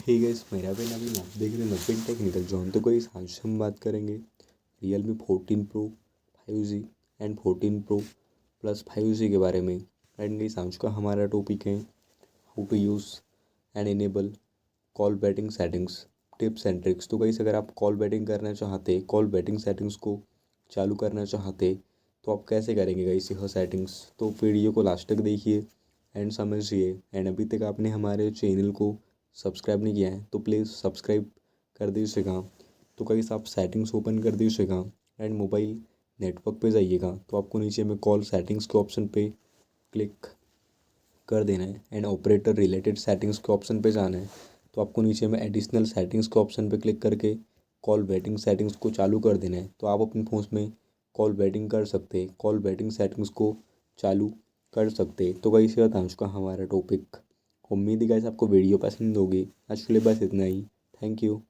Hey guys, मेरा भी नाम आप देख रहे हैं नवीन टेक्निकल जॉन। तो गाइस आज हम बात करेंगे Realme 14 Pro 5G and 14 Pro plus 5G के बारे में। एंड गाइस आज का हमारा टॉपिक है how to use and enable call waiting settings, tips and tricks. तो गाइस अगर आप कॉल बैटिंग करना चाहते, कॉल बैटिंग सेटिंग्स को चालू करना चाहते तो आप कैसे करेंगे गाइस यह सेटिंग्स। तो वीडियो को लास्ट तक देखिए एंड समझिए। एंड अभी तक आपने हमारे चैनल को सब्सक्राइब नहीं किया है तो प्लीज़ सब्सक्राइब कर दीजिएगा। तो गाइस आप सेटिंग्स ओपन कर दीजिएगा एंड मोबाइल नेटवर्क पे जाइएगा। तो आपको नीचे में कॉल सेटिंग्स के ऑप्शन पे क्लिक कर देना है एंड ऑपरेटर रिलेटेड सेटिंग्स के ऑप्शन पे जाना है। तो आपको नीचे में एडिशनल सेटिंग्स के ऑप्शन पे क्लिक करके कॉल बैटिंग सेटिंग्स को चालू कर देना है। तो आप अपने फ़ोन में कॉल बैटिंग कर सकते, कॉल बैटिंग सेटिंग्स को चालू कर सकते। तो गाइस यह था आज का हमारा टॉपिक। उम्मीद है गाइस आपको वीडियो पसंद होगी। आज के लिए बस इतना ही। Thank you.